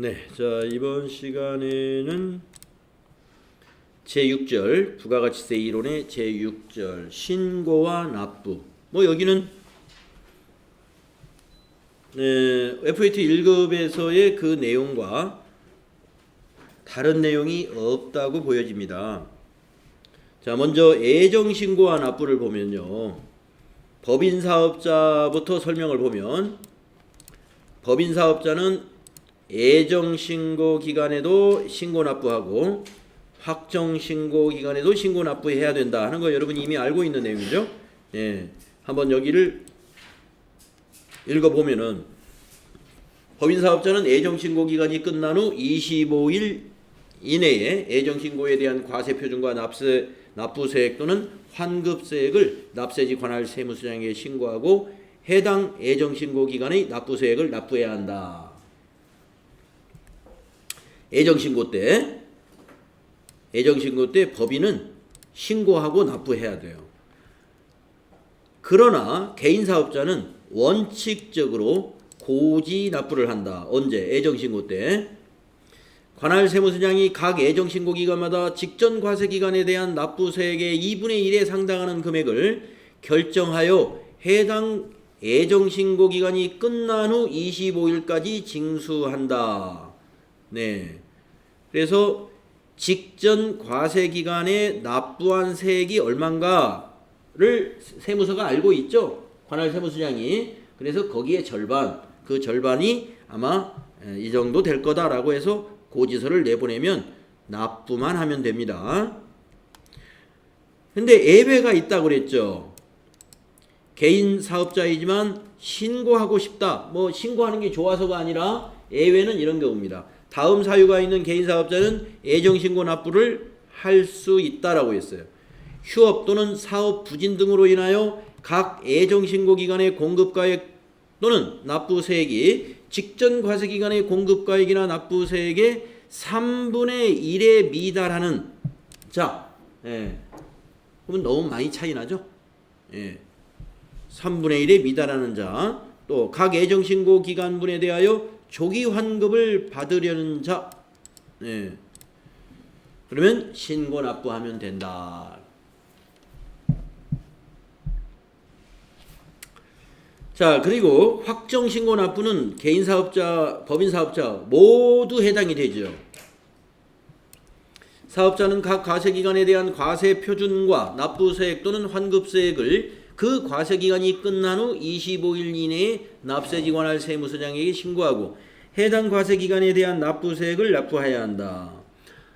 네, 자 이번 시간에는 제6절 부가가치세 이론의 제6절 신고와 납부. 뭐 여기는 FAT 1급에서의 그 내용과 다른 내용이 없다고 보여집니다. 자, 먼저 애정신고와 납부를 보면요, 법인사업자부터 설명을 보면, 법인사업자는 애정신고 기간에도 신고 납부하고 확정신고 기간에도 신고 납부해야 된다 하는 거 여러분이 이미 알고 있는 내용이죠. 예, 한번 여기를 읽어보면은, 법인사업자는 애정신고 기간이 끝난 후 25일 이내에 애정신고에 대한 과세표준과 납부세액 또는 환급세액을 납세지 관할 세무서장에게 신고하고 해당 애정신고 기간의 납부세액을 납부해야 한다. 애정신고 때 법인은 신고하고 납부해야 돼요. 그러나 개인사업자는 원칙적으로 고지 납부를 한다. 언제? 애정신고 때. 관할 세무서장이 각 애정신고 기간마다 직전 과세 기간에 대한 납부세액의 2분의 1에 상당하는 금액을 결정하여 해당 애정신고 기간이 끝난 후 25일까지 징수한다. 네. 그래서 직전 과세 기간에 납부한 세액이 얼마인가를 세무서가 알고 있죠. 관할 세무서장이. 그래서 거기에 그 절반이 아마 이 정도 될 거다라고 해서 고지서를 내보내면 납부만 하면 됩니다. 근데 예외가 있다고 그랬죠. 개인 사업자이지만 신고하고 싶다. 뭐 신고하는 게 좋아서가 아니라 예외는 이런 경우입니다. 다음 사유가 있는 개인 사업자는 애정신고 납부를 할 수 있다라고 했어요. 휴업 또는 사업 부진 등으로 인하여 각 애정신고 기간의 공급가액 또는 납부세액이 직전 과세기간의 공급가액이나 납부세액의 3분의 1에 미달하는, 자, 그러면 너무 많이 차이 나죠? 3분의 1에 미달하는 자, 또 각 애정신고 기간분에 대하여 조기 환급을 받으려는 자, 그러면 신고 납부하면 된다. 자, 그리고 확정신고 납부는 개인사업자, 법인사업자 모두 해당이 되죠. 사업자는 각 과세기간에 대한 과세표준과 납부세액 또는 환급세액을 그 과세기간이 끝난 후 25일 이내에 납세지 관할 세무서장에게 신고하고 해당 과세기간에 대한 납부세액을 납부해야 한다.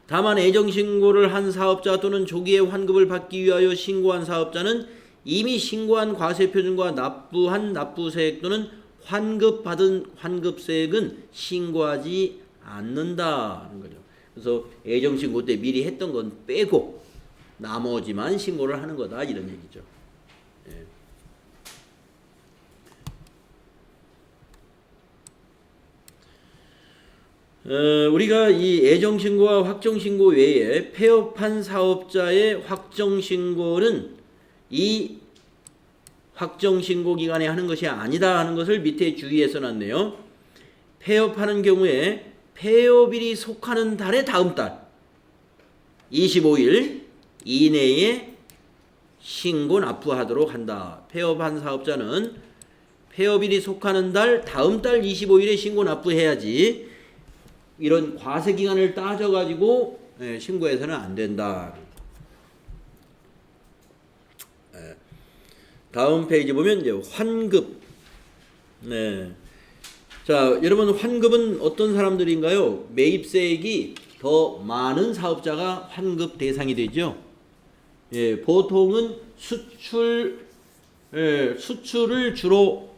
다만 애정신고를 한 사업자 또는 조기에 환급을 받기 위하여 신고한 사업자는 이미 신고한 과세표준과 납부한 납부세액 또는 환급받은 환급세액은 신고하지 않는다는 거죠. 그래서 애정신고 때 미리 했던 건 빼고 나머지만 신고를 하는 거다, 이런 얘기죠. 우리가 이 애정신고와 확정신고 외에 폐업한 사업자의 확정신고는 이 확정신고 기간에 하는 것이 아니다 하는 것을 밑에 주의해 써놨네요. 폐업하는 경우에 폐업일이 속하는 달의 다음 달 25일 이내에 신고 납부하도록 한다. 폐업한 사업자는 폐업일이 속하는 달 다음 달 25일에 신고 납부해야지 이런 과세 기간을 따져가지고 신고해서는 안 된다. 다음 페이지 보면 이제 환급. 자, 여러분 환급은 어떤 사람들인가요? 매입세액이 더 많은 사업자가 환급 대상이 되죠. 보통은 수출을 주로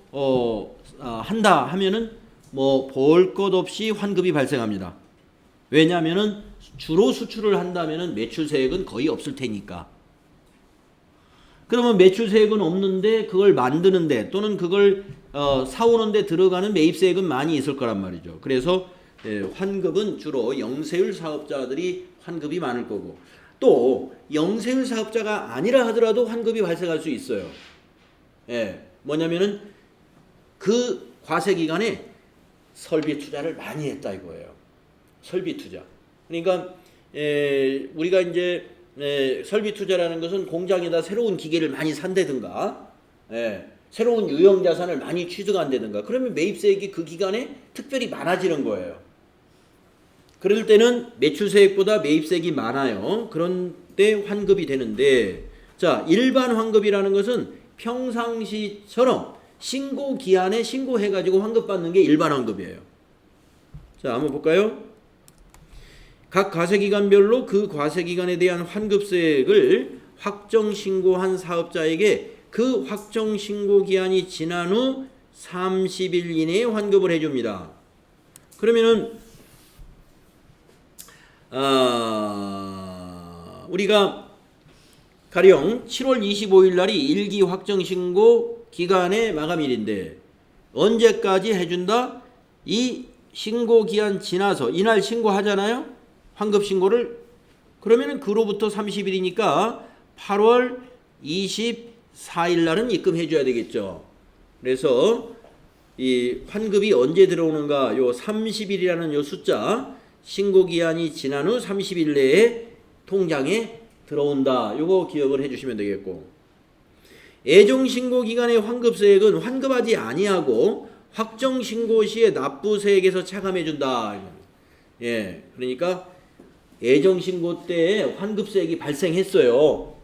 한다 하면은 뭐 볼 것 없이 환급이 발생합니다. 왜냐하면은 주로 수출을 한다면은 매출세액은 거의 없을 테니까. 그러면 매출세액은 없는데 그걸 만드는데 또는 그걸 사오는데 들어가는 매입세액은 많이 있을 거란 말이죠. 그래서 환급은 주로 영세율 사업자들이 환급이 많을 거고, 또 영세율 사업자가 아니라 하더라도 환급이 발생할 수 있어요. 뭐냐면은 그 과세 기간에 설비 투자를 많이 했다 이거예요. 설비 투자. 그러니까 우리가 이제 설비 투자라는 것은 공장에다 새로운 기계를 많이 산다든가 새로운 유형 자산을 많이 취득한다든가 그러면 매입세액이 그 기간에 특별히 많아지는 거예요. 그럴 때는 매출세액보다 매입세액이 많아요. 그런 때 환급이 되는데 자, 일반 환급이라는 것은 평상시처럼 신고 기한에 신고해가지고 환급받는 게 일반 환급이에요. 자, 한번 볼까요? 각 과세기간별로 그 과세기간에 대한 환급세액을 확정신고한 사업자에게 그 확정신고 기한이 지난 후 30일 이내에 환급을 해줍니다. 그러면은 우리가 가령 7월 25일 날이 일기 확정신고 기간의 마감일인데 언제까지 해준다? 이 신고기한 지나서 이날 신고하잖아요. 환급신고를. 그러면은 그로부터 30일이니까 8월 24일 날은 입금해줘야 되겠죠. 그래서 이 환급이 언제 들어오는가? 요 30일이라는 요 숫자 신고기한이 지난 후 30일 내에 통장에 들어온다. 요거 기억을 해주시면 되겠고 애정신고기간의 환급세액은 환급하지 아니하고 확정신고 시에 납부세액에서 차감해준다. 예, 그러니까 애정신고 때 환급세액이 발생했어요.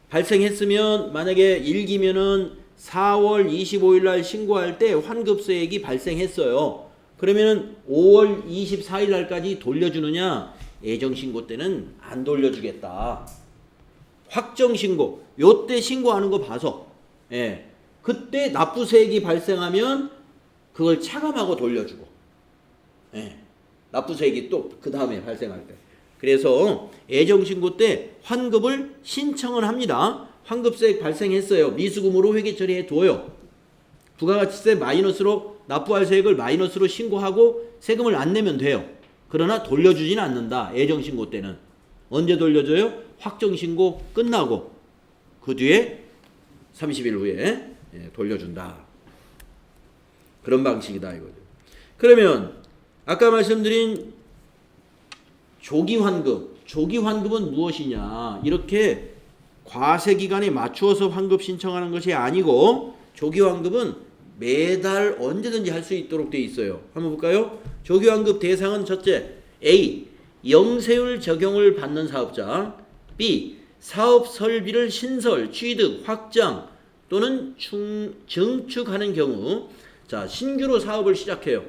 발생했으면 만약에 일기면은 4월 25일 날 신고할 때 환급세액이 발생했어요. 그러면은 5월 24일 날까지 돌려주느냐? 애정신고 때는 안 돌려주겠다. 확정신고 요때 신고하는 거 봐서 그때 납부세액이 발생하면 그걸 차감하고 돌려주고 납부세액이 또 그 다음에 발생할 때 그래서 애정신고 때 환급을 신청을 합니다. 환급세액 발생했어요. 미수금으로 회계 처리해 둬요. 부가가치세 마이너스로 납부할 세액을 마이너스로 신고하고 세금을 안 내면 돼요. 그러나 돌려주지는 않는다. 애정신고 때는. 언제 돌려줘요? 확정신고 끝나고 그 뒤에 30일 후에 돌려준다. 그런 방식이다 이거죠. 그러면 아까 말씀드린 조기환급, 조기환급은 무엇이냐? 이렇게 과세기간에 맞추어서 환급 신청하는 것이 아니고 조기환급은 매달 언제든지 할 수 있도록 되어 있어요. 한번 볼까요? 조기환급 대상은 첫째, A. 영세율 적용을 받는 사업자, B. 사업 설비를 신설, 취득, 확장 또는 증축하는 경우. 자, 신규로 사업을 시작해요.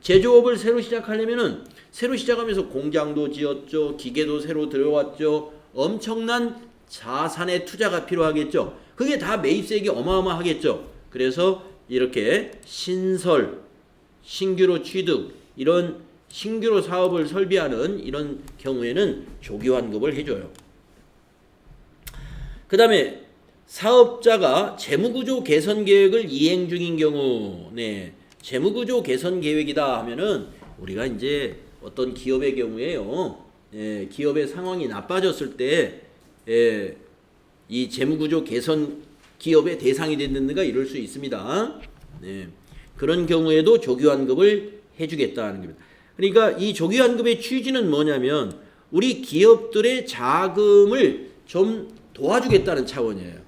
제조업을 새로 시작하려면은 새로 시작하면서 공장도 지었죠. 기계도 새로 들어왔죠. 엄청난 자산의 투자가 필요하겠죠. 그게 다 매입세액이 어마어마하겠죠. 그래서 이렇게 신설, 신규로 취득, 이런 신규로 사업을 설비하는 이런 경우에는 조기환급을 해줘요. 그 다음에 사업자가 재무구조 개선 계획을 이행 중인 경우, 재무구조 개선 계획이다 하면은 우리가 이제 어떤 기업의 경우에요, 기업의 상황이 나빠졌을 때, 이 재무구조 개선 기업의 대상이 됐는가 이럴 수 있습니다. 그런 경우에도 조기환급을 해주겠다는 겁니다. 그러니까 이 조기환급의 취지는 뭐냐면 우리 기업들의 자금을 좀 도와주겠다는 차원이에요.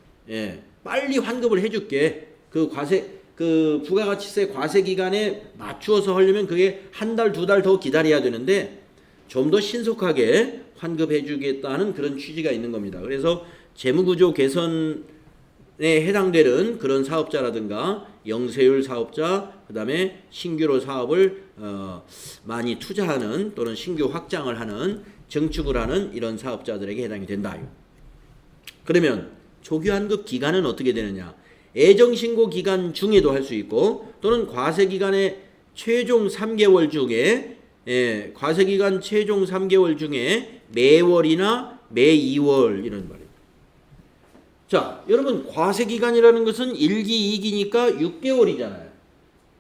빨리 환급을 해줄게. 그 부가가치세 과세 기간에 맞추어서 하려면 그게 한 달, 두 달 더 기다려야 되는데 좀 더 신속하게 환급해주겠다는 그런 취지가 있는 겁니다. 그래서 재무구조 개선에 해당되는 그런 사업자라든가 영세율 사업자, 그 다음에 신규로 사업을 많이 투자하는 또는 신규 확장을 하는 증축을 하는 이런 사업자들에게 해당이 된다. 그러면 조기환급 기간은 어떻게 되느냐? 애정신고 기간 중에도 할 수 있고 또는 과세기간의 최종 3개월 중에 과세기간 최종 3개월 중에 매월이나 매 2월 이런 말이에요. 자, 여러분 과세기간이라는 것은 1기, 2기니까 6개월이잖아요.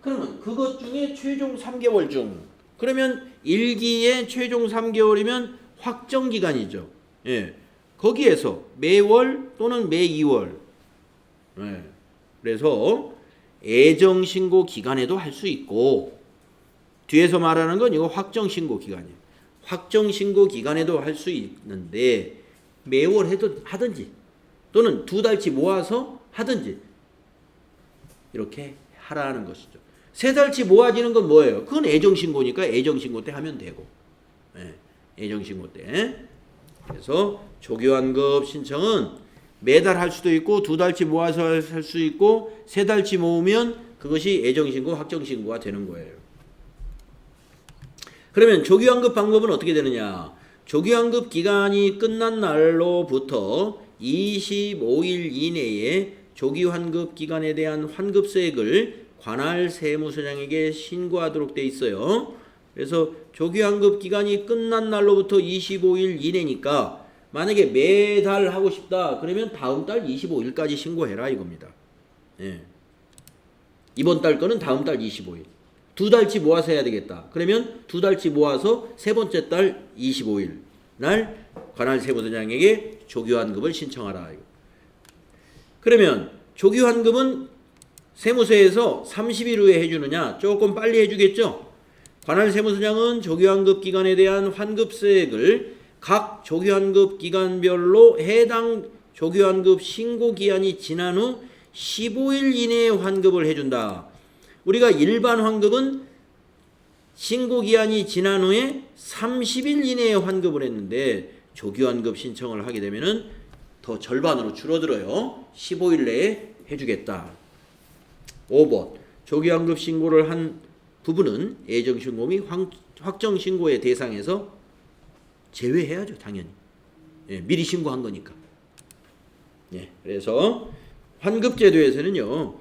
그러면 그것 중에 최종 3개월 중 그러면 1기의 최종 3개월이면 확정기간이죠. 거기에서 매월 또는 매 2월 그래서 애정신고 기간에도 할 수 있고 뒤에서 말하는 건 이거 확정신고 기간이에요. 확정신고 기간에도 할 수 있는데 매월 해도 하든지 또는 2달치 모아서 하든지 이렇게 하라는 것이죠. 3달치 모아지는 건 뭐예요? 그건 애정신고니까 애정신고 때 하면 되고, 애정신고 때. 그래서 조기환급 신청은 매달 할 수도 있고 2달치 모아서 할 수 있고 3달치 모으면 그것이 애정신고 확정신고가 되는 거예요. 그러면 조기환급 방법은 어떻게 되느냐? 조기환급 기간이 끝난 날로부터 25일 이내에 조기환급 기간에 대한 환급세액을 관할 세무서장에게 신고하도록 돼 있어요. 그래서 조기환급 기간이 끝난 날로부터 25일 이내니까 만약에 매달 하고 싶다 그러면 다음 달 25일까지 신고해라 이겁니다. 이번 달 거는 다음 달 25일. 2달치 모아서 해야 되겠다. 그러면 2달치 모아서 세 번째 달 25일 날 관할 세무서장에게 조기환급을 신청하라. 그러면 조기환급은 세무서에서 30일 후에 해주느냐? 조금 빨리 해주겠죠? 관할 세무서장은 조기환급 기간에 대한 환급세액을 각 조기환급 기간별로 해당 조기환급 신고기한이 지난 후 15일 이내에 환급을 해준다. 우리가 일반 환급은 신고기한이 지난 후에 30일 이내에 환급을 했는데 조기환급 신청을 하게 되면은 더 절반으로 줄어들어요. 15일 내에 해주겠다. 5번 조기환급 신고를 한 부분은 애정신고 및 확정신고의 대상에서 제외해야죠. 당연히. 미리 신고한 거니까. 그래서 환급제도에서는요.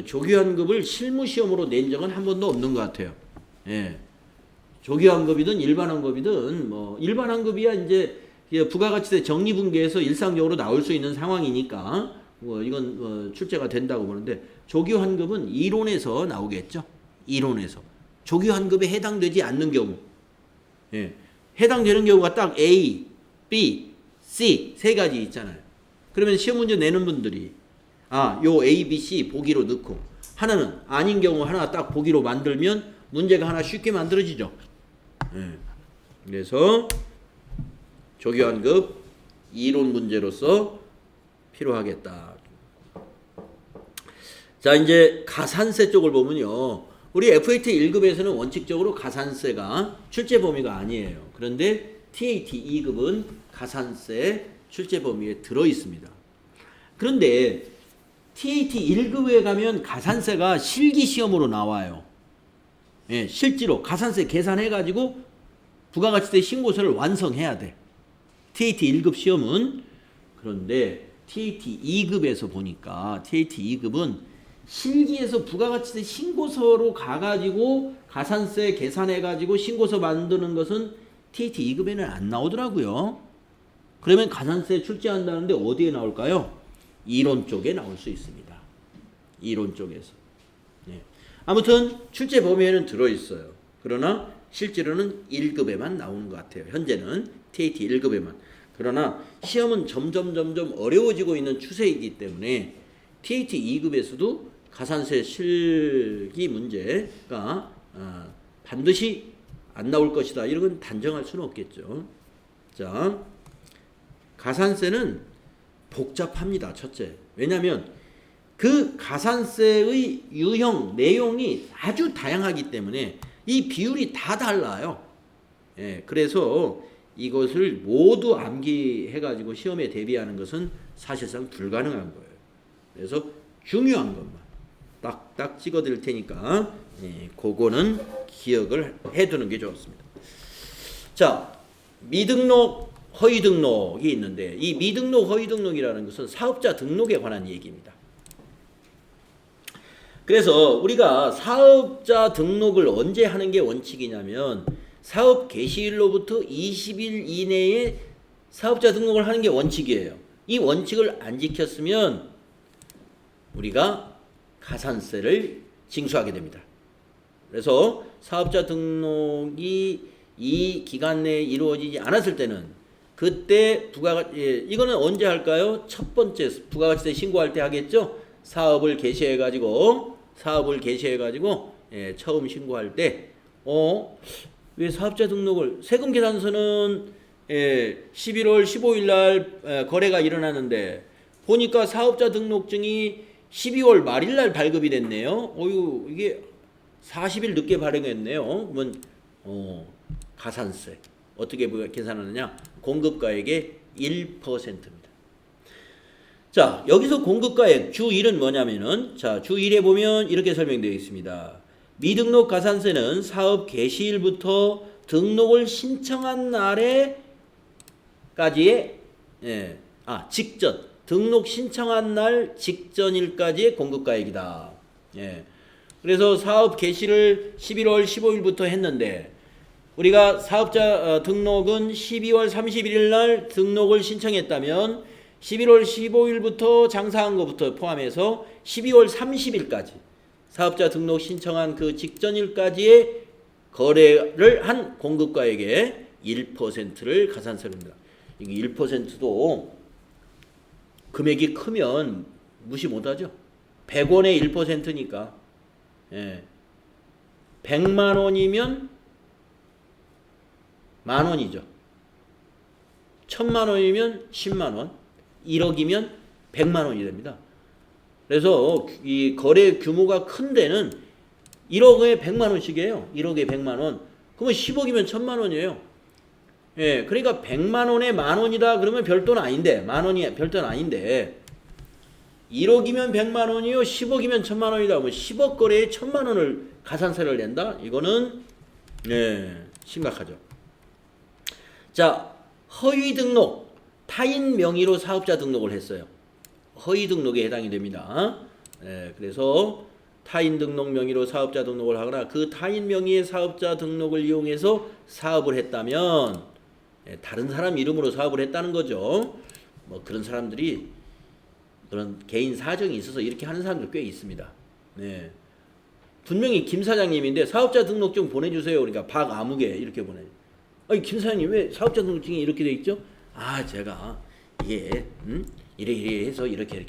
조기환급을 실무시험으로 낸 적은 한 번도 없는 것 같아요. 조기환급이든 일반환급이든 일반환급이야 이제 부가가치세 정리분계에서 일상적으로 나올 수 있는 상황이니까 이건 출제가 된다고 보는데 조기환급은 이론에서 나오겠죠. 이론에서 조기환급에 해당되지 않는 경우, 해당되는 경우가 딱 A, B, C 세 가지 있잖아요. 그러면 시험 문제 내는 분들이 요 A, B, C 보기로 넣고 하나는 아닌 경우 하나 딱 보기로 만들면 문제가 하나 쉽게 만들어지죠. 그래서 조기환급 이론 문제로서 필요하겠다. 자, 이제 가산세 쪽을 보면요. 우리 FAT 1급에서는 원칙적으로 가산세가 출제 범위가 아니에요. 그런데 TAT 2급은 가산세 출제 범위에 들어 있습니다. 그런데 TAT 1급에 가면 가산세가 실기시험으로 나와요. 실제로 가산세 계산해가지고 부가가치세 신고서를 완성해야 돼. TAT 1급 시험은. 그런데 TAT 2급에서 보니까 TAT 2급은 실기에서 부가가치세 신고서로 가가지고 가산세 계산해가지고 신고서 만드는 것은 TAT 2급에는 안 나오더라고요. 그러면 가산세 출제한다는데 어디에 나올까요? 이론 쪽에 나올 수 있습니다. 이론 쪽에서. 아무튼 출제 범위에는 들어있어요. 그러나 실제로는 1급에만 나오는 것 같아요. 현재는 TAT 1급에만. 그러나 시험은 점점 어려워지고 있는 추세이기 때문에 TAT 2급에서도 가산세 실기 문제가 반드시 안 나올 것이다. 이런 건 단정할 수는 없겠죠. 자, 가산세는 복잡합니다. 첫째. 왜냐하면 그 가산세의 유형, 내용이 아주 다양하기 때문에 이 비율이 다 달라요. 그래서 이것을 모두 암기해가지고 시험에 대비하는 것은 사실상 불가능한 거예요. 그래서 중요한 것만 딱딱 찍어드릴 테니까 그거는 기억을 해두는 게 좋습니다. 자, 미등록, 허위등록이 있는데 이 미등록, 허위등록이라는 것은 사업자 등록에 관한 얘기입니다. 그래서 우리가 사업자 등록을 언제 하는 게 원칙이냐면 사업 개시일로부터 20일 이내에 사업자 등록을 하는 게 원칙이에요. 이 원칙을 안 지켰으면 우리가 가산세를 징수하게 됩니다. 그래서 사업자 등록이 이 기간 내에 이루어지지 않았을 때는 그때 이거는 언제 할까요? 첫 번째 부가가치세 신고할 때 하겠죠. 사업을 개시해가지고 처음 신고할 때 왜 사업자 등록을 세금 계산서는 11월 15일 날 거래가 일어나는데 보니까 사업자 등록증이 12월 말일 날 발급이 됐네요. 이게 40일 늦게 발행했네요. 그러면 가산세 어떻게 계산하느냐? 공급가액의 1%입니다. 자, 여기서 공급가액 주 1은 뭐냐면은 자, 주 1에 보면 이렇게 설명되어 있습니다. 미등록 가산세는 사업 개시일부터 등록을 신청한 날에까지의 직전 등록 신청한 날 직전일까지의 공급가액이다. 그래서 사업 개시를 11월 15일부터 했는데 우리가 사업자 등록은 12월 31일 날 등록을 신청했다면 11월 15일부터 장사한 것부터 포함해서 12월 30일까지 사업자 등록 신청한 그 직전일까지의 거래를 한 공급가액의 1%를 가산세입니다. 이게 1%도 금액이 크면 무시 못하죠. 100원의 1%니까 100만 원이면 만원이죠. 1000만 원이면 10만 원, 1억이면 100만 원이 됩니다. 그래서 이 거래 규모가 큰 데는 1억에 100만 원씩이에요. 1억에 100만 원. 그러면 10억이면 1000만 원이에요. 그러니까 100만 원에 만 원이다 그러면 별도는 아닌데, 만 원이 별도는 아닌데 1억이면 100만 원이요, 10억이면 1000만 원이다. 뭐 10억 거래에 1000만 원을 가산세를 낸다? 이거는 심각하죠. 자, 허위 등록, 타인 명의로 사업자 등록을 했어요. 허위 등록에 해당이 됩니다. 그래서 타인 등록 명의로 사업자 등록을 하거나 그 타인 명의의 사업자 등록을 이용해서 사업을 했다면 다른 사람 이름으로 사업을 했다는 거죠. 뭐 그런 사람들이 그런 개인 사정이 있어서 이렇게 하는 사람들 꽤 있습니다. 분명히 김 사장님인데 사업자 등록증 보내주세요. 그러니까 박아무개 이렇게 보내요. 아니 김 사장님 왜 사업자 등록증이 이렇게 돼 있죠? 제가 이게 이래 해서 이렇게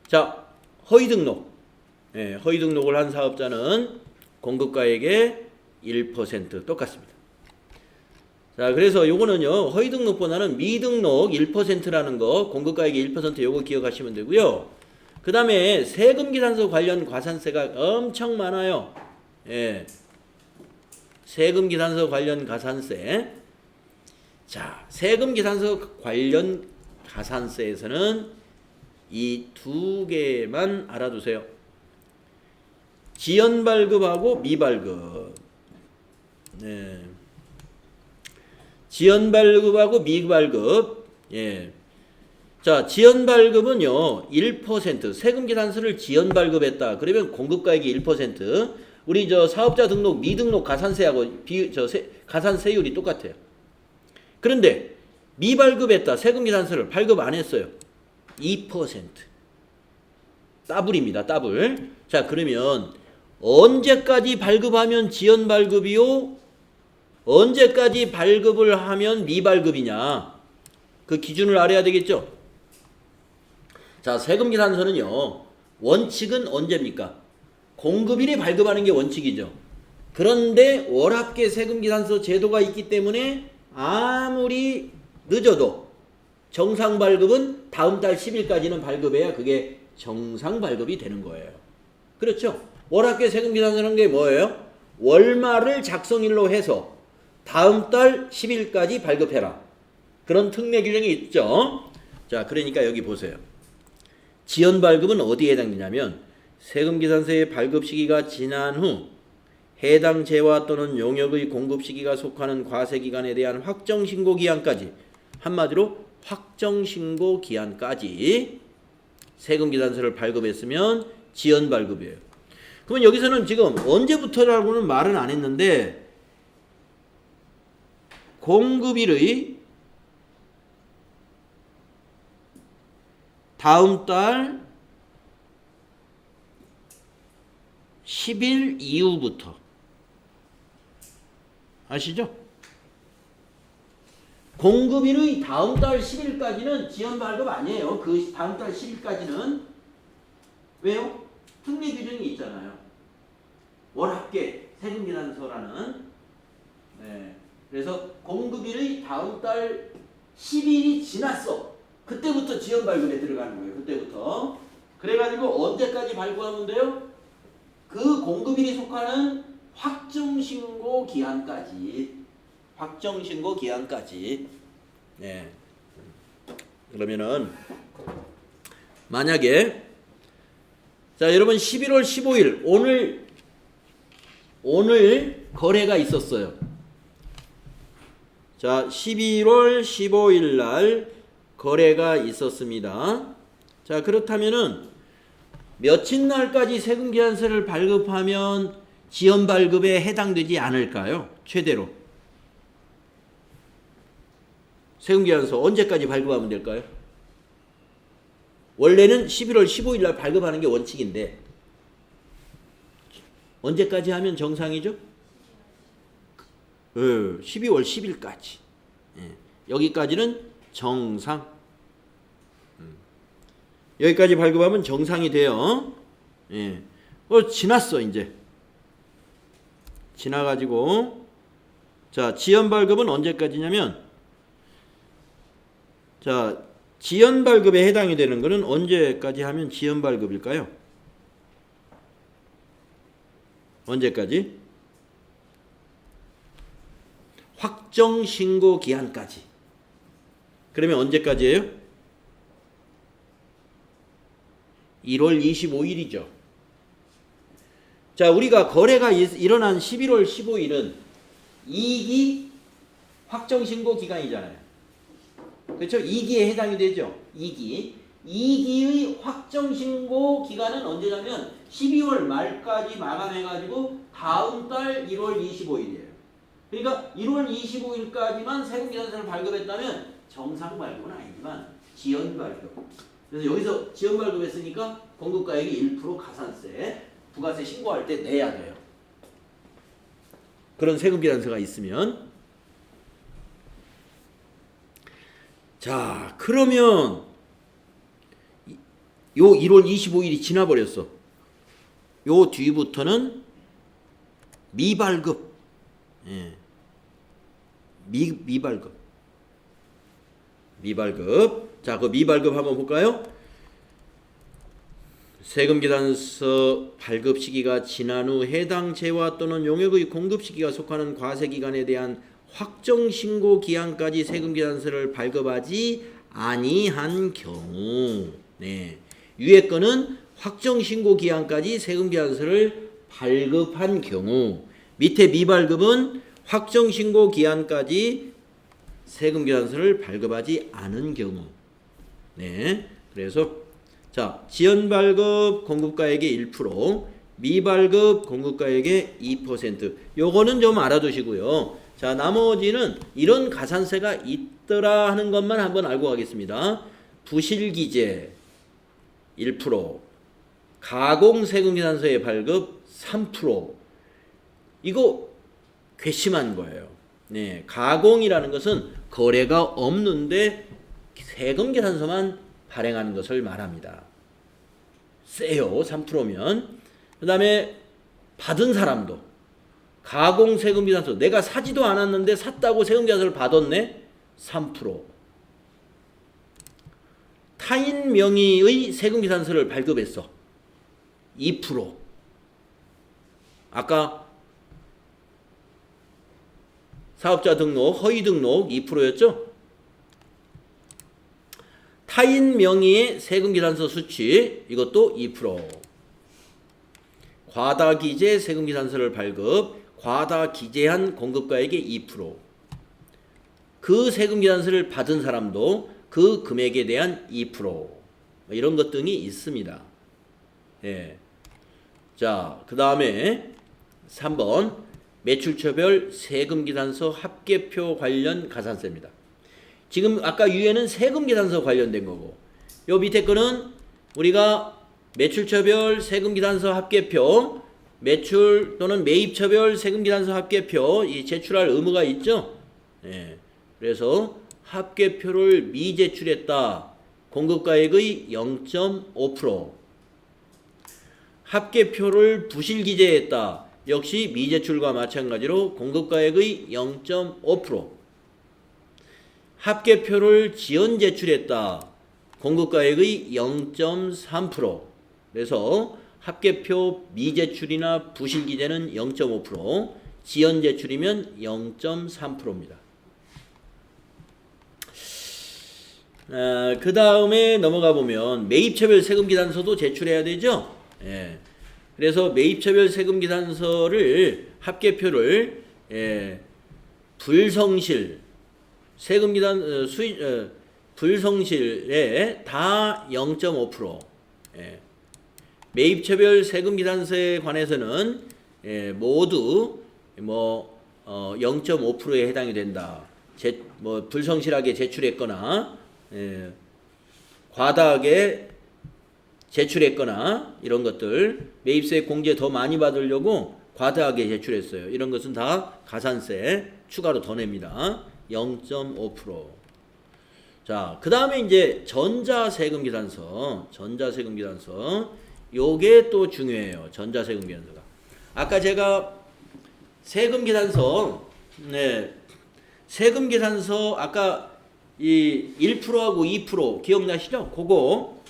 자, 허위 등록. 허위 등록을 한 사업자는 공급가액의 1% 똑같습니다. 자, 그래서 요거는요, 허위 등록보다는 미등록 1%라는 거, 공급가액의 1% 요거 기억하시면 되고요. 그 다음에 세금계산서 관련 과산세가 엄청 많아요. 세금계산서 관련 가산세. 자, 세금계산서 관련 가산세에서는 이 두 개만 알아두세요. 지연발급하고 미발급. 지연발급하고 미발급. 자, 지연발급은요, 1%. 세금계산서를 지연발급했다. 그러면 공급가액이 1%. 우리 사업자 등록, 미등록 가산세하고 가산세율이 똑같아요. 그런데 미발급했다. 세금계산서를 발급 안 했어요. 2%. 더블입니다. 더블. 자, 그러면 언제까지 발급하면 지연발급이요? 언제까지 발급을 하면 미발급이냐? 그 기준을 알아야 되겠죠? 자, 세금계산서는요, 원칙은 언제입니까? 공급일에 발급하는 게 원칙이죠. 그런데 월합계 세금계산서 제도가 있기 때문에 아무리 늦어도 정상 발급은 다음 달 10일까지는 발급해야 그게 정상 발급이 되는 거예요. 그렇죠? 월합계 세금계산서라는 게 뭐예요? 월말을 작성일로 해서 다음 달 10일까지 발급해라. 그런 특례 규정이 있죠. 자, 그러니까 여기 보세요. 지연발급은 어디에 해당되냐면 세금계산서의 발급 시기가 지난 후 해당 재화 또는 용역의 공급 시기가 속하는 과세기간에 대한 확정신고기한까지, 한마디로 확정신고기한까지 세금계산서를 발급했으면 지연발급이에요. 그러면 여기서는 지금 언제부터라고는 말은 안 했는데 공급일의 다음 달 10일 이후부터, 아시죠? 공급일의 다음 달 10일까지는 지연발급 아니에요. 그 다음 달 10일까지는. 왜요? 특례 규정이 있잖아요. 월합계 세금계산서라는. 네. 그래서 공급일의 다음 달 10일이 지났어. 그때부터 지연 발급에 들어가는 거예요. 그때부터. 그래가지고 언제까지 발급하면 돼요? 그 공급일이 속하는 확정신고 기한까지. 확정신고 기한까지. 네. 그러면은 만약에 자 여러분 11월 15일 오늘 거래가 있었어요. 자 11월 15일 날 거래가 있었습니다. 자 그렇다면은 며칠 날까지 세금계산서를 발급하면 지연 발급에 해당되지 않을까요? 최대로 세금계산서 언제까지 발급하면 될까요? 원래는 11월 15일 날 발급하는 게 원칙인데 언제까지 하면 정상이죠? 12월 10일까지. 여기까지는 정상. 여기까지 발급하면 정상이 돼요. 지났어 이제. 지나가지고 자 지연 발급은 언제까지냐면 자 지연 발급에 해당이 되는 것은 언제까지 하면 지연 발급일까요? 언제까지? 확정 신고 기한까지. 그러면 언제까지예요? 1월 25일이죠. 자, 우리가 거래가 일어난 11월 15일은 이익이 확정 신고 기간이잖아요. 그렇죠? 2기에 해당이 되죠. 2기. 2기의 확정 신고 기간은 언제냐면 12월 말까지 마감해가지고 다음 달 1월 25일이에요. 그러니까 1월 25일까지만 세금계산서를 발급했다면 정상 발급은 아니지만 지연 발급. 그래서 여기서 지연 발급했으니까 공급가액이 1% 가산세, 부가세 신고할 때 내야 돼요. 그런 세금계산서가 있으면. 자, 그러면 요 1월 25일이 지나버렸어. 요 뒤부터는 미발급. 미발급. 자, 그 미발급 한번 볼까요? 세금계산서 발급 시기가 지난 후 해당 재화 또는 용역의 공급 시기가 속하는 과세기간에 대한 확정신고 기한까지 세금계산서를 발급하지 아니한 경우. 네. 위에 거는 확정신고 기한까지 세금계산서를 발급한 경우. 밑에 미발급은 확정신고 기한까지 세금계산서를 발급하지 않은 경우. 네. 그래서 자, 지연발급 공급가액의 1%, 미발급 공급가액의 2%. 요거는 좀 알아두시고요. 자, 나머지는 이런 가산세가 있더라 하는 것만 한번 알고 가겠습니다. 부실기재 1%, 가공세금계산서의 발급 3%. 이거 괘씸한 거예요. 네, 가공이라는 것은 거래가 없는데 세금계산서만 발행하는 것을 말합니다. 세요, 3%면. 그 다음에 받은 사람도 가공세금계산서, 내가 사지도 않았는데 샀다고 세금계산서를 받았네? 3%. 타인 명의의 세금계산서를 발급했어. 2%. 아까 사업자 등록, 허위 등록 2%였죠? 타인 명의의 세금계산서 수취, 이것도 2%. 과다기재 세금계산서를 발급, 과다기재한 공급가액의 2%. 그 세금계산서를 받은 사람도 그 금액에 대한 2%. 이런 것 등이 있습니다. 예. 자, 그 다음에 3번 매출처별 세금계산서 합계표 관련 가산세입니다. 지금 아까 위에는 세금계산서 관련된 거고, 요 밑에 거는 우리가 매출처별 세금계산서 합계표, 매출 또는 매입처별 세금계산서 합계표 이 제출할 의무가 있죠. 예. 그래서 합계표를 미제출했다. 공급가액의 0.5%. 합계표를 부실기재했다. 역시 미제출과 마찬가지로 공급가액의 0.5%. 합계표를 지연 제출했다. 공급가액의 0.3%. 그래서 합계표 미제출이나 부실기재는 0.5%, 지연 제출이면 0.3%입니다. 그 다음에 넘어가 보면 매입처별 세금기단서도 제출해야 되죠. 예. 그래서 매입처별 세금기단서를 합계표를 불성실 세금기단 불성실에 다 0.5%. 매입처별 세금기단서에 관해서는 모두 0.5%에 해당이 된다. 불성실하게 제출했거나 과다하게 제출했거나 이런 것들, 매입세 공제 더 많이 받으려고 과다하게 제출했어요. 이런 것은 다 가산세 추가로 더 냅니다. 0.5%. 자, 그 다음에 이제 전자세금기단서. 요게 또 중요해요. 전자세금기단서가. 아까 제가 세금기단서, 세금기단서 아까 이 1%하고 2% 기억나시죠? 그거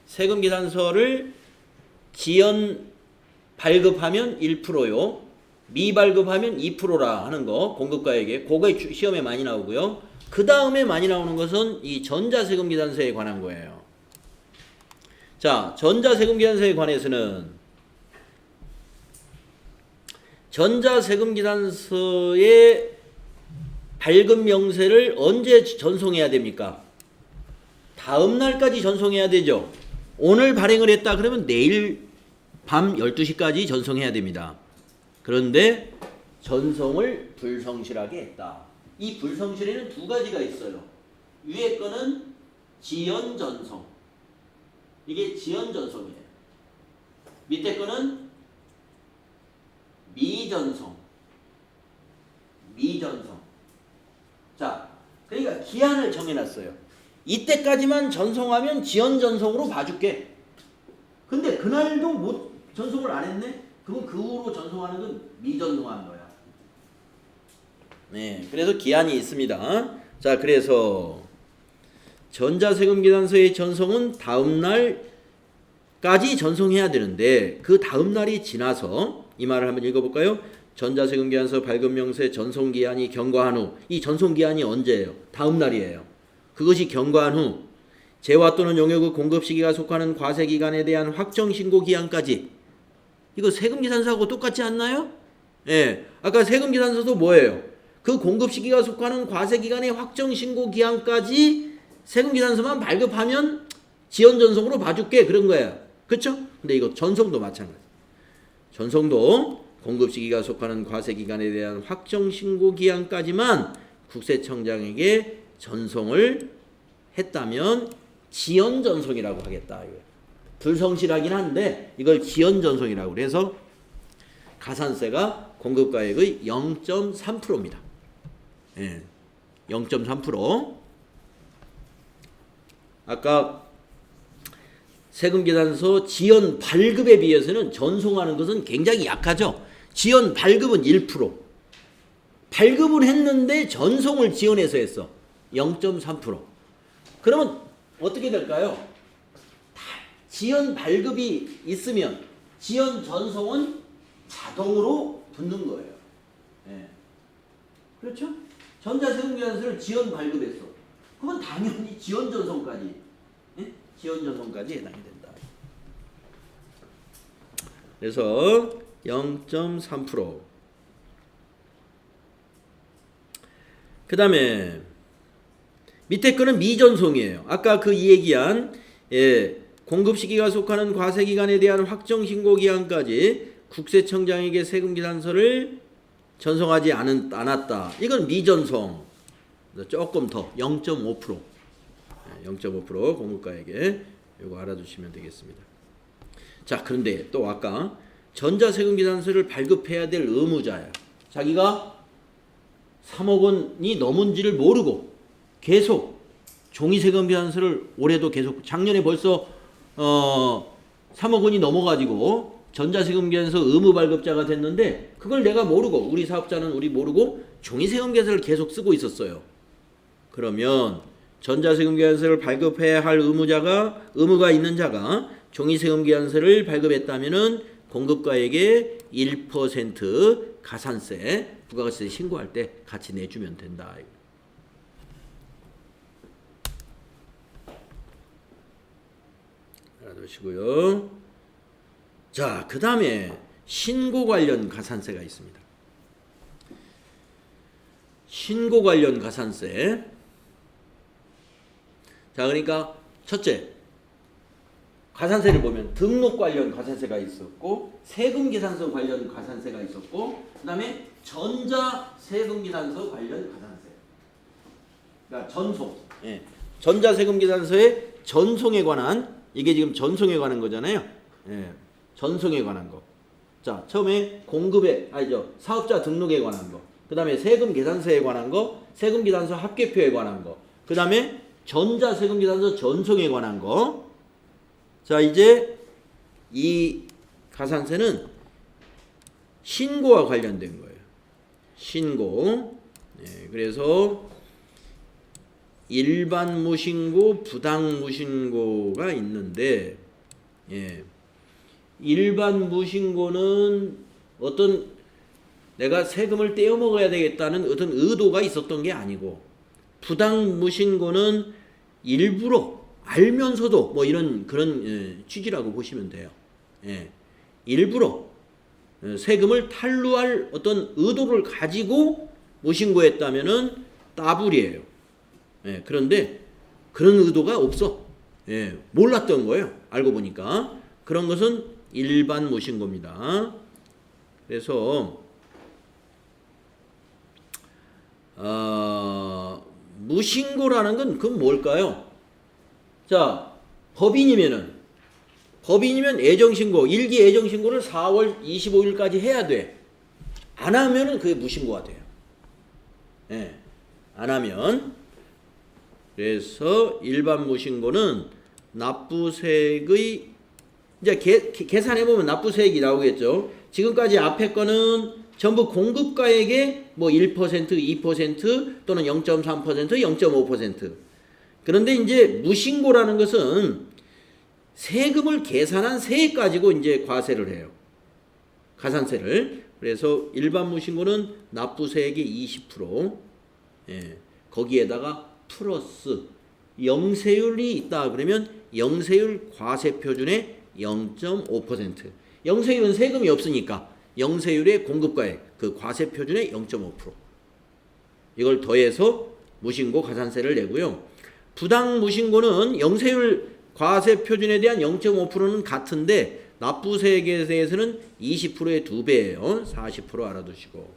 세금기단서를 지연 발급하면 1%요. 미발급하면 2%라 하는 거 공급가액에 그거 시험에 많이 나오고요. 그 다음에 많이 나오는 것은 이 전자세금기단서에 관한 거예요. 자, 전자세금기단서에 관해서는 전자세금기단서의 발급 명세를 언제 전송해야 됩니까? 다음 날까지 전송해야 되죠. 오늘 발행을 했다 그러면 내일 밤 12시까지 전송해야 됩니다. 그런데 전송을 불성실하게 했다. 이 불성실에는 두 가지가 있어요. 위에 거는 지연전송. 이게 지연전송이에요. 밑에 거는 미전송. 자, 그러니까 기한을 정해놨어요. 이때까지만 전송하면 지연전송으로 봐줄게. 근데 그날도 못 전송을 안 했네? 그럼 그 후로 전송하는 건 미전송한 거야. 네, 그래서 기한이 있습니다. 자, 그래서 전자세금기단서의 전송은 다음 날까지 전송해야 되는데 그 다음 날이 지나서 이 말을 한번 읽어볼까요? 전자세금기단서 발급명세 전송기한이 경과한 후, 이 전송기한이 언제예요? 다음 날이에요. 그것이 경과한 후 재화 또는 용역의 공급시기가 속하는 과세기간에 대한 확정신고기한까지. 이거 세금계산서하고 똑같지 않나요? 예, 아까 세금계산서도 뭐예요? 그 공급시기가 속하는 과세기간의 확정신고기한까지 세금계산서만 발급하면 지연전송으로 봐줄게 그런 거예요. 그렇죠? 근데 이거 전송도 마찬가지. 전송도 공급시기가 속하는 과세기간에 대한 확정신고기한까지만 국세청장에게 전송을 했다면 지연전송이라고 하겠다. 불성실하긴 한데 이걸 지연전송이라고 그래서 가산세가 공급가액의 0.3%입니다. 예, 0.3%. 아까 세금계산서 지연 발급에 비해서는 전송하는 것은 굉장히 약하죠. 지연 발급은 1%. 발급은 했는데 전송을 지연해서 했어. 0.3%. 그러면 어떻게 될까요? 지연 발급이 있으면 지연 전송은 자동으로 붙는 거예요. 예. 그렇죠? 전자세금계산서를 지연 발급했어. 그건 당연히 지연 전송까지, 예? 지연 전송까지 해당이 된다. 그래서 0.3%. 그 다음에 밑에 거는 미전송이에요. 아까 그 얘기한 공급시기가 속하는 과세기간에 대한 확정신고기한까지 국세청장에게 세금계산서를 전송하지 않았다. 이건 미전송. 조금 더 0.5%. 0.5% 공급가액에 이거 알아두시면 되겠습니다. 자, 그런데 또 아까 전자세금계산서를 발급해야 될 의무자야. 자기가 3억 원이 넘은지를 모르고 계속 종이세금계산서를 올해도 계속 작년에 벌써 3억 원이 넘어가지고 전자세금계산서 의무 발급자가 됐는데 그걸 내가 모르고 우리 사업자는 우리 모르고 종이세금계산서를 계속 쓰고 있었어요. 그러면 전자세금계산서를 발급해야 할 의무가 있는 자가 종이세금계산서를 발급했다면은 공급가액의 1% 가산세, 부가가치세 신고할 때 같이 내주면 된다. 알아두시고요. 자, 그 다음에 신고 관련 가산세가 있습니다. 신고 관련 가산세. 자, 그러니까 첫째, 가산세를 보면 등록 관련 가산세가 있었고 세금계산서 관련 가산세가 있었고 그 다음에 전자세금계산서 관련 가산세. 그러니까 전송. 예. 전자세금계산서의 전송에 관한, 이게 지금 전송에 관한 거잖아요. 예. 전송에 관한 거. 자, 처음에 사업자 등록에 관한 거. 그 다음에 세금계산서에 관한 거, 세금계산서 합계표에 관한 거. 그 다음에 전자세금계산서 전송에 관한 거. 자, 이제 이 가산세는 신고와 관련된 거예요. 신고. 예, 그래서 일반 무신고, 부당 무신고가 있는데, 예, 일반 무신고는 어떤 내가 세금을 떼어 먹어야 되겠다는 어떤 의도가 있었던 게 아니고, 부당 무신고는 일부러 알면서도 뭐 이런 그런 취지라고 보시면 돼요. 예, 일부러 세금을 탈루할 어떤 의도를 가지고 무신고했다면은 따블이에요. 예, 그런데 그런 의도가 없어. 예, 몰랐던 거예요. 알고 보니까. 그런 것은 일반 무신고입니다. 그래서 무신고라는 건 그건 뭘까요? 자, 법인이면 애정신고, 일기 애정신고를 4월 25일까지 해야 돼. 안 하면은 그게 무신고가 돼요. 예, 안 하면. 그래서 일반 무신고는 납부세액의, 이제 계산해보면 납부세액이 나오겠죠. 지금까지 앞에 거는 전부 공급가액의 뭐 1%, 2% 또는 0.3%, 0.5%. 그런데 이제 무신고라는 것은 세금을 계산한 세액 가지고 이제 과세를 해요. 가산세를. 그래서 일반 무신고는 납부세액의 20%, 예, 거기에다가 플러스 영세율이 있다 그러면 영세율 과세표준의 0.5%. 영세율은 세금이 없으니까 영세율의 공급가액 그 과세표준의 0.5%. 이걸 더해서 무신고 가산세를 내고요. 부당 무신고는 영세율 과세표준에 대한 0.5%는 같은데 납부세액에 대해서는 20%의 2배예요. 40% 알아두시고.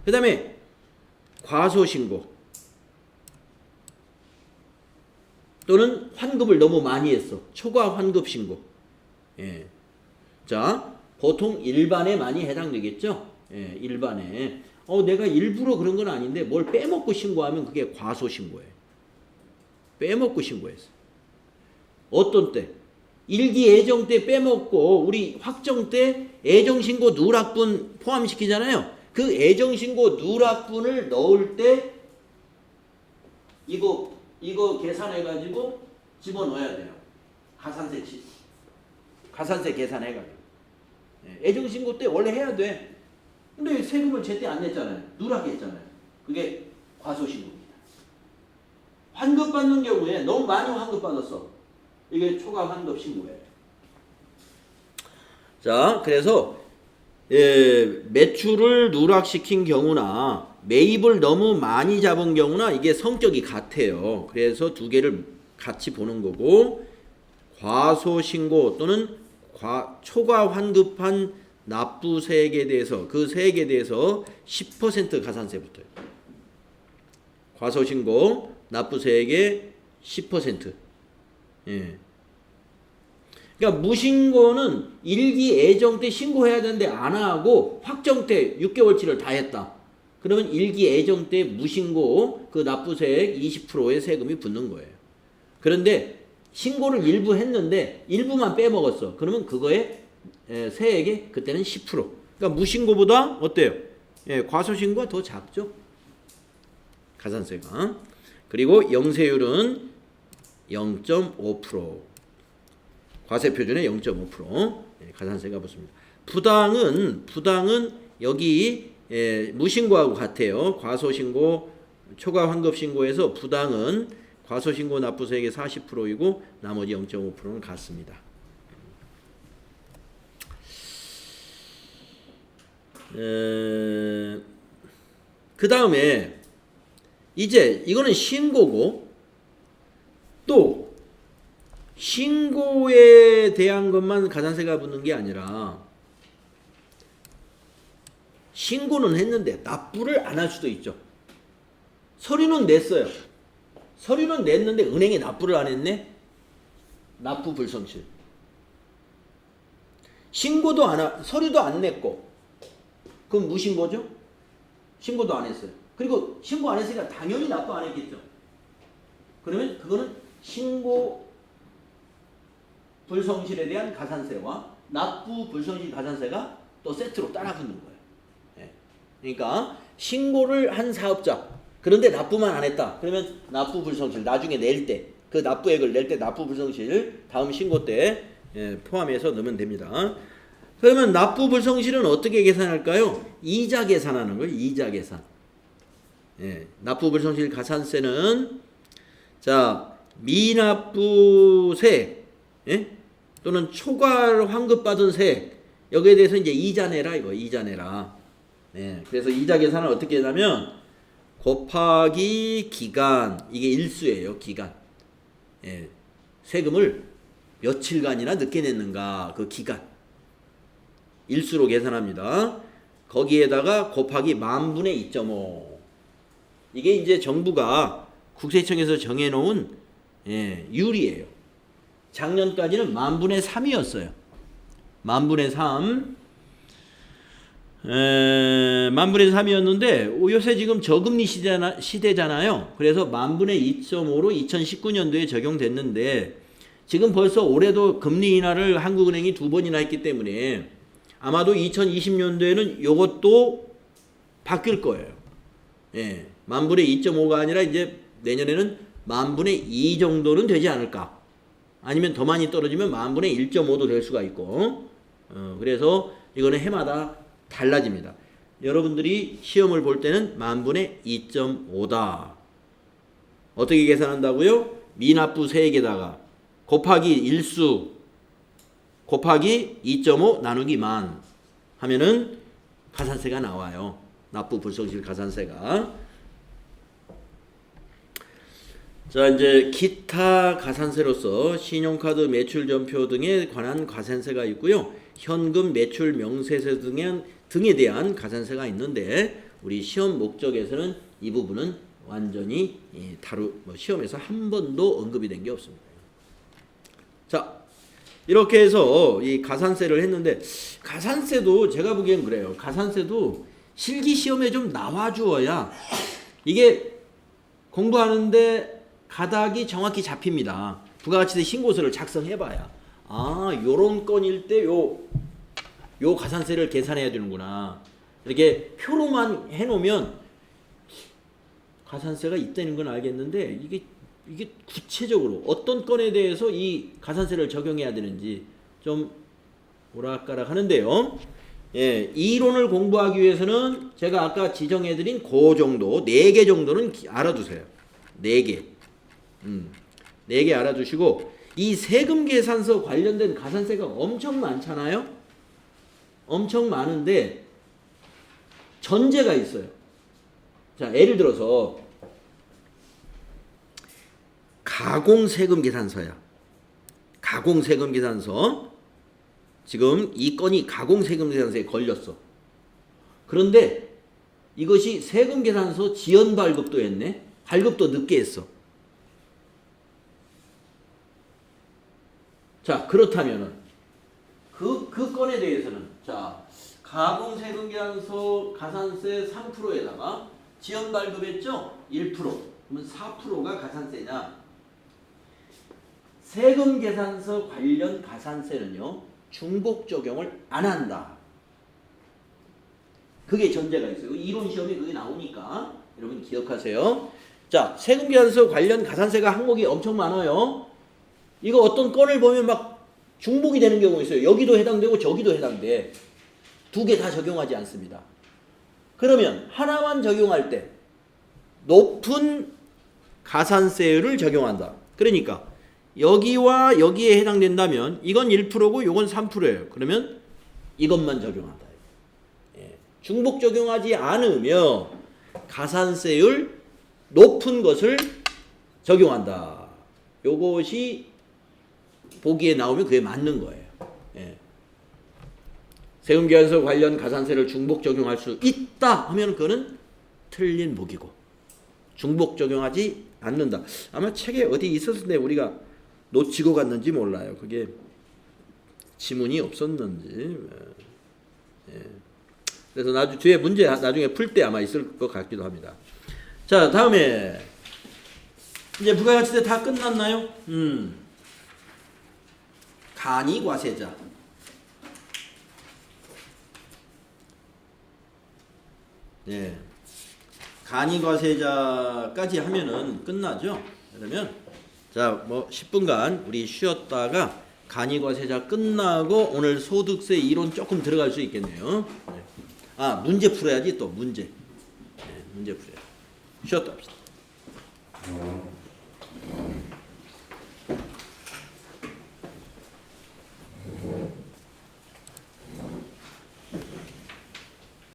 그 다음에 과소신고 또는 환급을 너무 많이 했어. 초과 환급 신고. 예. 자, 보통 일반에 많이 해당되겠죠. 예, 일반에. 내가 일부러 그런 건 아닌데 뭘 빼먹고 신고하면 그게 과소신고예요. 빼먹고 신고했어. 어떤 때? 일기 애정 때 빼먹고 우리 확정 때 애정신고 누락분 포함시키잖아요. 그 애정신고 누락분을 넣을 때 이거 계산해가지고 집어넣어야 돼요. 가산세 계산해가지고. 애정신고 때 원래 해야 돼. 근데 세금을 제때 안 냈잖아요. 누락했잖아요. 그게 과소신고입니다. 환급받는 경우에 너무 많이 환급받았어. 이게 초과 환급 신고예요. 자, 그래서 매출을 누락시킨 경우나 매입을 너무 많이 잡은 경우나 이게 성격이 같아요. 그래서 두 개를 같이 보는 거고, 과소신고 또는 초과 환급한 납부세액에 대해서 그 세액에 대해서 10% 가산세 붙어요. 과소신고 납부세액의 10%. 예. 그러니까 무신고는 일기 애정 때 신고해야 되는데 안 하고 확정 때 6개월치를 다 했다. 그러면 일기 애정 때 무신고 그 납부세액 20%의 세금이 붙는 거예요. 그런데 신고를 일부 했는데 일부만 빼먹었어. 그러면 그거에 세액의 그때는 10%. 그러니까 무신고보다 어때요? 과소신고가 더 작죠. 가산세가. 그리고 영세율은 0.5%. 과세표준의 0.5% 가산세가 붙습니다. 부당은 여기 무신고하고 같아요. 과소신고, 초과 환급신고에서 부당은 과소신고 납부세액의 40%이고 나머지 0.5%는 같습니다. 그 다음에 이제 이거는 신고고, 또 신고에 대한 것만 가산세가 붙는 게 아니라 신고는 했는데 납부를 안 할 수도 있죠. 서류는 냈어요. 서류는 냈는데 은행에 납부를 안 했네. 납부 불성실. 신고도 서류도 안 냈고, 그럼 무신고죠? 신고도 안 했어요. 그리고 신고 안 했으니까 당연히 납부 안 했겠죠. 그러면 그거는 신고 불성실에 대한 가산세와 납부 불성실 가산세가 또 세트로 따라 붙는 거예요. 그러니까 신고를 한 사업자, 그런데 납부만 안 했다. 그러면 납부 불성실 나중에 낼 때, 그 납부액을 낼 때 납부 불성실 다음 신고 때 포함해서 넣으면 됩니다. 그러면 납부 불성실은 어떻게 계산할까요? 이자 계산하는 거예요. 이자 계산. 납부 불성실 가산세는 자, 미납부세 또는 초과 환급받은 세액, 여기에 대해서 이제 이자 내라, 이거 이자 내라. 그래서 이자 계산은 어떻게 하냐면 곱하기 기간, 이게 일수예요. 기간. 세금을 며칠간이나 늦게 냈는가, 그 기간 일수로 계산합니다. 거기에다가 곱하기 10,000분의 2.5. 이게 이제 정부가 국세청에서 정해놓은 율이에요. 작년까지는 10,000분의 3이었어요. 10,000분의 3. 10,000분의 3이었는데 요새 지금 저금리 시대잖아요. 그래서 10,000분의 2.5로 2019년도에 적용됐는데 지금 벌써 올해도 금리 인하를 한국은행이 2번이나 했기 때문에 아마도 2020년도에는 요것도 바뀔 거예요. 10,000분의 2.5가 아니라 이제 내년에는 10,000분의 2 정도는 되지 않을까. 아니면 더 많이 떨어지면 10,000분의 1.5도 될 수가 있고. 그래서 이거는 해마다 달라집니다. 여러분들이 시험을 볼 때는 10,000분의 2.5다. 어떻게 계산한다고요? 미납부 세액에다가 곱하기 일수 곱하기 2.5 나누기 만 하면은 가산세가 나와요. 납부 불성실 가산세가. 자, 이제 기타 가산세로서 신용카드 매출 전표 등에 관한 가산세가 있고요. 현금 매출 명세세 등에 대한 가산세가 있는데 우리 시험 목적에서는 이 부분은 완전히 시험에서 한 번도 언급이 된 게 없습니다. 자, 이렇게 해서 이 가산세를 했는데 가산세도 제가 보기엔 그래요. 가산세도 실기 시험에 좀 나와주어야 이게 공부하는데 가닥이 정확히 잡힙니다. 부가가치세 신고서를 작성해봐야 요런 건일 때 요 가산세를 계산해야 되는구나. 이렇게 표로만 해놓으면 가산세가 있다는 건 알겠는데 이게 구체적으로 어떤 건에 대해서 이 가산세를 적용해야 되는지 좀 오락가락 하는데요. 이론을 공부하기 위해서는 제가 아까 지정해드린 그 정도 4개 정도는 알아두세요. 4개. 4개 알아두시고 이 세금 계산서 관련된 가산세가 엄청 많잖아요. 엄청 많은데 전제가 있어요. 자, 예를 들어서 가공세금 계산서야. 가공세금 계산서. 지금 이 건이 가공세금 계산서에 걸렸어. 그런데 이것이 세금 계산서 지연 발급도 했네. 발급도 늦게 했어. 자, 그렇다면은 그 건에 대해서는 자, 가공세금 계산서 가산세 3%에다가 지연 발급했죠? 1%. 그러면 4%가 가산세냐? 세금 계산서 관련 가산세는요. 중복 적용을 안 한다. 그게 전제가 있어요. 이론 시험에 그게 나오니까 여러분 기억하세요. 자, 세금계산서 관련 가산세가 항목이 엄청 많아요. 이거 어떤 건을 보면 막 중복이 되는 경우가 있어요. 여기도 해당되고 저기도 해당돼. 두 개 다 적용하지 않습니다. 그러면 하나만 적용할 때 높은 가산세율을 적용한다. 그러니까 여기와 여기에 해당된다면 이건 1%고 이건 3%예요. 그러면 이것만 적용한다. 예. 중복 적용하지 않으며 가산세율 높은 것을 적용한다. 요것이 보기에 나오면 그게 맞는 거예요. 예. 세금계산서 관련 가산세를 중복 적용할 수 있다 하면 그거는 틀린 보기고 중복 적용하지 않는다. 아마 책에 어디 있었는데 우리가 놓치고 갔는지 몰라요. 그게 지문이 없었는지. 예. 그래서 나중에 뒤에 문제 나중에 풀 때 아마 있을 것 같기도 합니다. 자, 다음에 이제 부가가치세 다 끝났나요? 간이과세자. 예. 간이과세자까지 하면은 끝나죠. 그러면 자, 뭐 10분간 우리 쉬었다가 간이과세자 끝나고 오늘 소득세 이론 조금 들어갈 수 있겠네요. 네. 아, 문제 풀어야지 또 문제. 네, 문제 풀어야. 쉬었다 합시다.